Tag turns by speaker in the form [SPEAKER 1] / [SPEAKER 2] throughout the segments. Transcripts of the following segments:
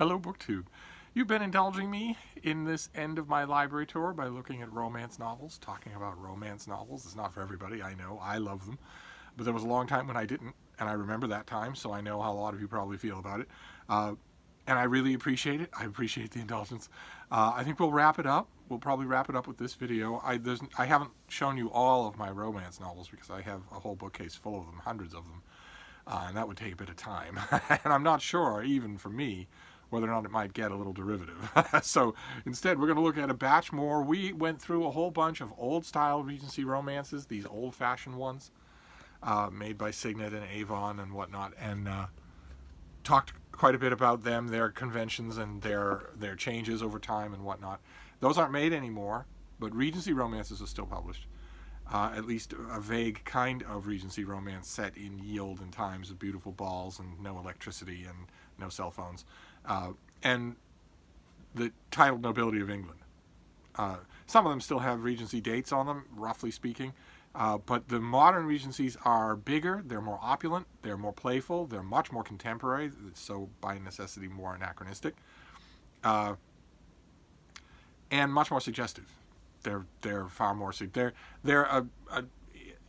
[SPEAKER 1] Hello, BookTube. You've been indulging me in this end of my library tour by looking at romance novels, talking about romance novels. It's not for everybody, I know. I love them. But there was a long time when I didn't, and I remember that time, so I know how a lot of you probably feel about it. And I really appreciate it. I appreciate the indulgence. I think we'll wrap it up. We'll probably wrap it up with this video. I haven't shown you all of my romance novels because I have a whole bookcase full of them, hundreds of them. And that would take a bit of time. And I'm not sure, even for me, whether or not it might get a little derivative. So instead, we're going to look at a batch more. We went through a whole bunch of old-style Regency romances, these old-fashioned ones, made by Signet and Avon and whatnot, and talked quite a bit about them, their conventions and their changes over time and whatnot. Those aren't made anymore, but Regency romances are still published. At least a vague kind of Regency romance set in ye olden times of beautiful balls and no electricity and no cell phones. And the titled nobility of England. Some of them still have Regency dates on them, roughly speaking. But the modern Regencies are bigger, they're more opulent, they're more playful, they're much more contemporary, so by necessity more anachronistic, and much more suggestive. They're far more they're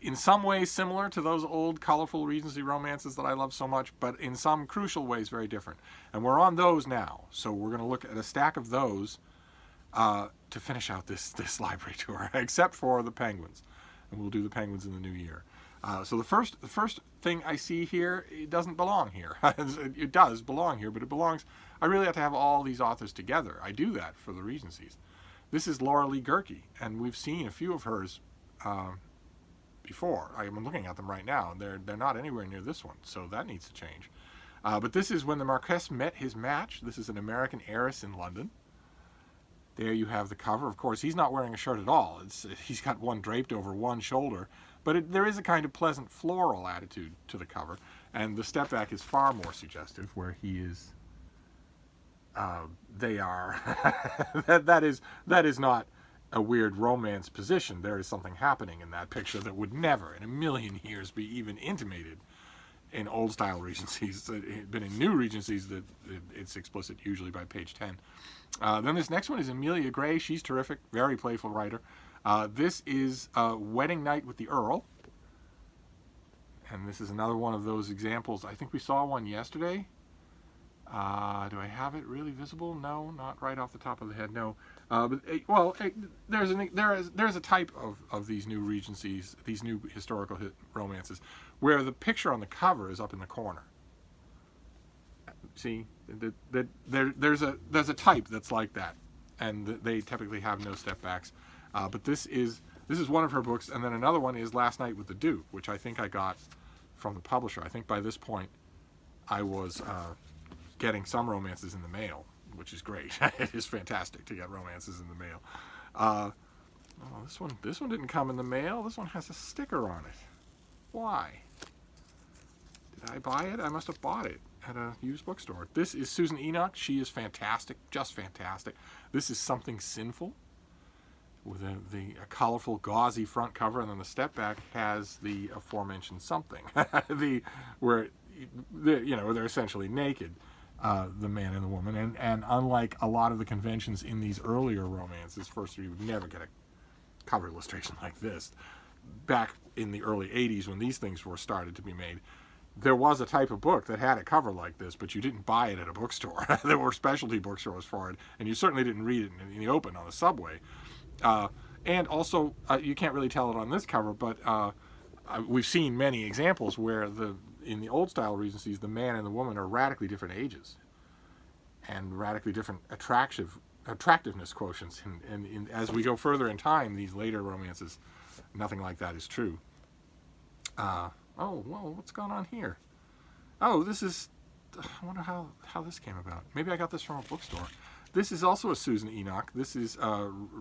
[SPEAKER 1] in some ways similar to those old colorful Regency romances that I love so much, but in some crucial ways very different. And we're on those now, so we're going to look at a stack of those to finish out this library tour, except for the Penguins, and we'll do the Penguins in the new year. So the first thing I see here, it doesn't belong here. It does belong here, but it belongs. I really have to have all these authors together. I do that for the Regencies. This is Laura Lee Gerke, and we've seen a few of hers before. I'm looking at them right now, and they're not anywhere near this one, so that needs to change. But this is When the Marquess Met His Match. This is an American heiress in London. There you have the cover. Of course, he's not wearing a shirt at all. He's got one draped over one shoulder, but there is a kind of pleasant floral attitude to the cover, and the step back is far more suggestive, where he is. They are. that is not a weird romance position. There is something happening in that picture that would never in a million years be even intimated in old style Regencies. It had been in new Regencies that it's explicit usually by page 10. Then this next one is Amelia Gray. She's terrific, very playful writer. This is Wedding Night with the Earl. And this is another one of those examples. I think we saw one yesterday. Do I have it really visible? No, not right off the top of the head. No, there's a type of these new Regencies, these new historical romances, where the picture on the cover is up in the corner. See, there's a type that's like that, and they typically have no step backs. But this is one of her books, and then another one is Last Night with the Duke, which I think I got from the publisher. I think by this point I was getting some romances in the mail, which is great. It is fantastic to get romances in the mail. This one didn't come in the mail. This one has a sticker on it. Why? Did I buy it? I must have bought it at a used bookstore. This is Susan Enoch. She is fantastic, just fantastic. This is Something Sinful, with a colorful, gauzy front cover, and then the step back has the aforementioned something, where they're essentially naked. The man and the woman, and unlike a lot of the conventions in these earlier romances, first you would never get a cover illustration like this. Back in the early 80s, when these things were started to be made, there was a type of book that had a cover like this, but you didn't buy it at a bookstore. There were specialty bookstores for it, and you certainly didn't read it in the open on the subway. And also, you can't really tell it on this cover, but we've seen many examples where in the old style Regencies, the man and the woman are radically different ages and radically different attractiveness quotients. And as we go further in time, these later romances, nothing like that is true. What's going on here? Oh, this is, I wonder how this came about. Maybe I got this from a bookstore. This is also a Susan Enoch. This is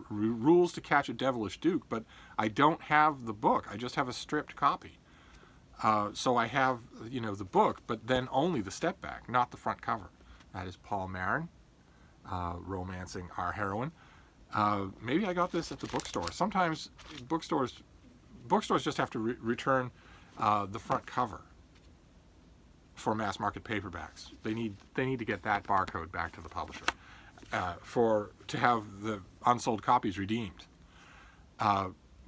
[SPEAKER 1] Rules to Catch a Devilish Duke, but I don't have the book. I just have a stripped copy. So I have, the book, but then only the step back, not the front cover. That is Paul Marin, romancing our heroine. Maybe I got this at the bookstore. Sometimes bookstores just have to return the front cover. for mass market paperbacks. They need to get that barcode back to the publisher to have the unsold copies redeemed.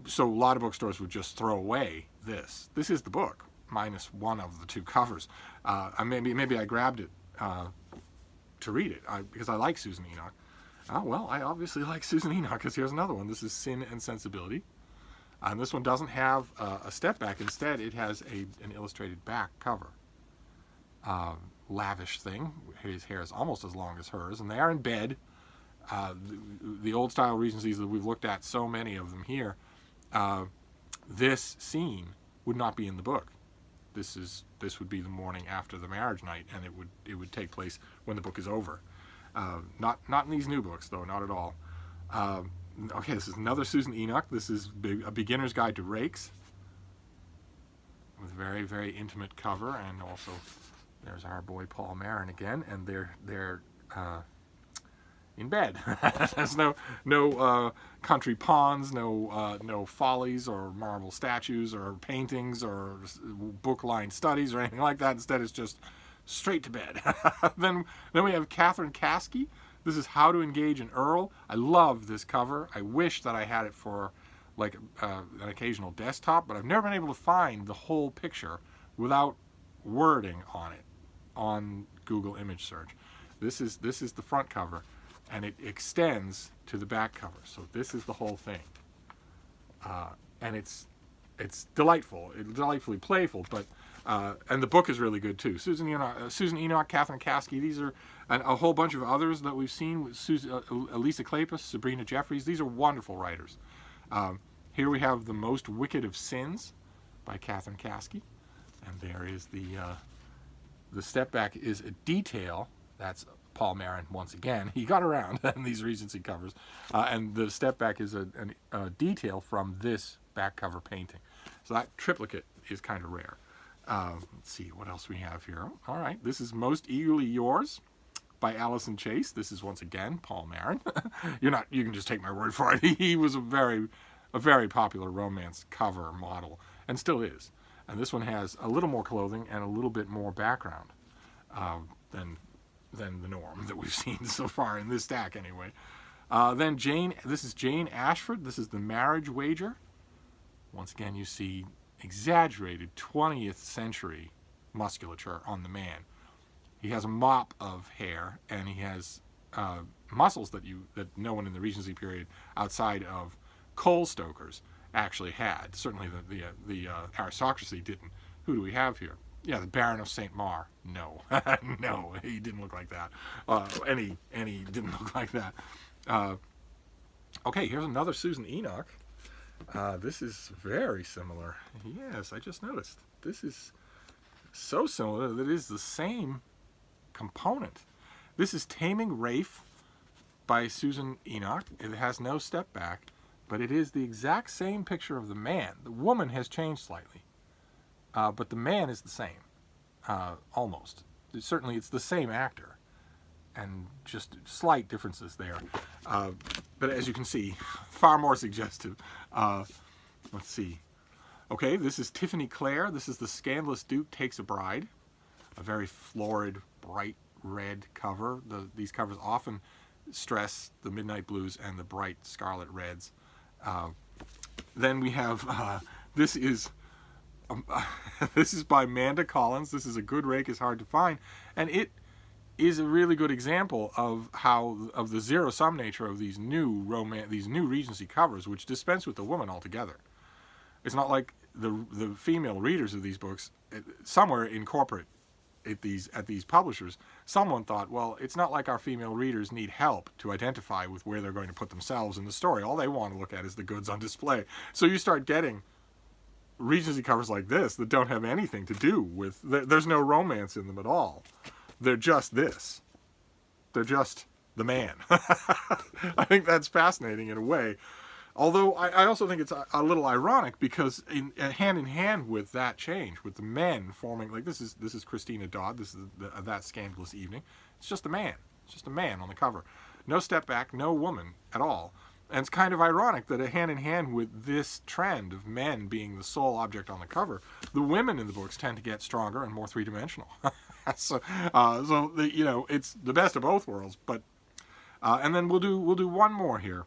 [SPEAKER 1] So a lot of bookstores would just throw away this. This is the book minus one of the two covers. Maybe I grabbed it to read it because I like Susan Enoch. Oh, well, I obviously like Susan Enoch because here's another one. This is Sin and Sensibility. And this one doesn't have a step back. Instead, it has an illustrated back cover. Lavish thing. His hair is almost as long as hers, and they are in bed. The old style Regencies that we've looked at, so many of them here, this scene would not be in the book. This would be the morning after the marriage night, and it would take place when the book is over. Not in these new books, though, not at all. Okay, this is another Susan Enoch. This is a beginner's guide to rakes, with very, very intimate cover, and also there's our boy Paul Marin again, and they're in bed. There's no country ponds, no follies or marble statues or paintings or book-lined studies or anything like that. Instead, it's just straight to bed. Then we have Catherine Caskey. This is How to Engage an Earl. I love this cover. I wish that I had it for like an occasional desktop, but I've never been able to find the whole picture without wording on it on Google image search. This is the front cover, and it extends to the back cover. So this is the whole thing, and it's delightful, delightfully playful, but and the book is really good too. Susan Enoch, Catherine Caskey. These are a whole bunch of others that we've seen with Elisa Kleypas, Sabrina Jeffries. These are wonderful writers. Here we have The Most Wicked of Sins by Catherine Caskey, and there is the step back is a detail. That's Paul Marin once again. He got around in these Regency covers, and the step back is a detail from this back cover painting. So that triplicate is kind of rare. Let's see what else we have here. All right, this is Most Eagerly Yours by Allison Chase. This is once again Paul Marin. You can just take my word for it. He was a very popular romance cover model, and still is. And this one has a little more clothing and a little bit more background than the norm that we've seen so far in this stack, anyway. Then this is Jane Ashford. This is The Marriage Wager. Once again, you see exaggerated 20th century musculature on the man. He has a mop of hair, and he has muscles that no one in the Regency period outside of coal stokers actually had. Certainly the aristocracy didn't. Who do we have here? Yeah, the Baron of St. Mar. No, no, he didn't look like that. And he didn't look like that. Okay, here's another Susan Enoch. This is very similar. Yes, I just noticed. This is so similar that it is the same component. This is Taming Rafe by Susan Enoch. It has no step back, but it is the exact same picture of the man. The woman has changed slightly, but the man is the same, almost. Certainly, it's the same actor, and just slight differences there. But as you can see, far more suggestive. Let's see. Okay, this is Tiffany Clare. This is The Scandalous Duke Takes a Bride. A very florid, bright red cover. These covers often stress the midnight blues and the bright scarlet reds. Then we have, this is by Manda Collins. This is A Good Rake is Hard to Find. And it is a really good example of the zero-sum nature of these new Regency covers, which dispense with the woman altogether. It's not like the female readers of these books, somewhere in corporate, at these publishers, someone thought, well, it's not like our female readers need help to identify with where they're going to put themselves in the story. All they want to look at is the goods on display. So you start getting Regency covers like this that don't have anything to do with, there's no romance in them at all. They're just this. They're just the man. I think that's fascinating in a way. Although I also think it's a little ironic because hand in hand with that change, with the men forming, like this is Christina Dodd, this is That Scandalous Evening. It's just a man. It's just a man on the cover. No step back, no woman at all. And it's kind of ironic that hand in hand with this trend of men being the sole object on the cover, the women in the books tend to get stronger and more three-dimensional. So it's the best of both worlds. But and then we'll do one more here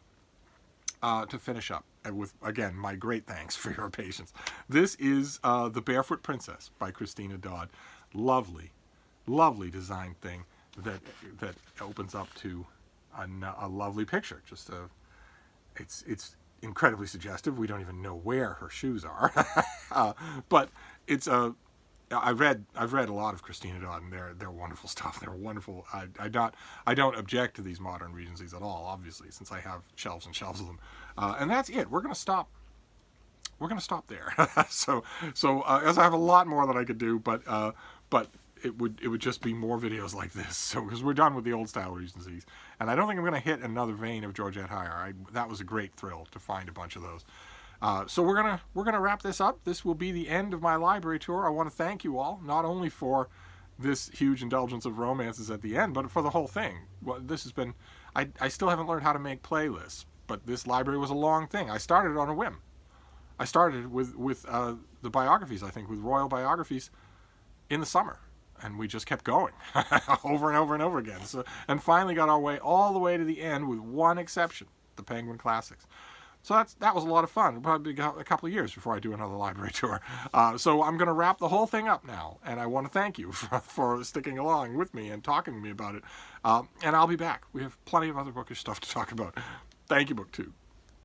[SPEAKER 1] to finish up with, again, my great thanks for your patience. This is The Barefoot Princess by Christina Dodd. Lovely, lovely design thing that opens up to a lovely picture. Just it's incredibly suggestive. We don't even know where her shoes are, but it's a. I've read a lot of Christina Dodd, and they're wonderful stuff. They're wonderful. I don't object to these modern Regencies at all, obviously, since I have shelves and shelves of them. And that's it. We're gonna stop there. so as I have a lot more that I could do, but it would just be more videos like this. So because we're done with the old style Regencies, and I don't think I'm gonna hit another vein of Georgette Heyer. That was a great thrill to find a bunch of those. So we're gonna wrap this up. This will be the end of my library tour. I want to thank you all, not only for this huge indulgence of romances at the end, but for the whole thing. Well, this has been. I still haven't learned how to make playlists, but this library was a long thing. I started on a whim. I started with the biographies. I think with royal biographies in the summer, and we just kept going over and over and over again. So and finally got our way all the way to the end, with one exception: the Penguin Classics. So that was a lot of fun. It'll probably be a couple of years before I do another library tour. So I'm going to wrap the whole thing up now, and I want to thank you for sticking along with me and talking to me about it. And I'll be back. We have plenty of other bookish stuff to talk about. Thank you, BookTube.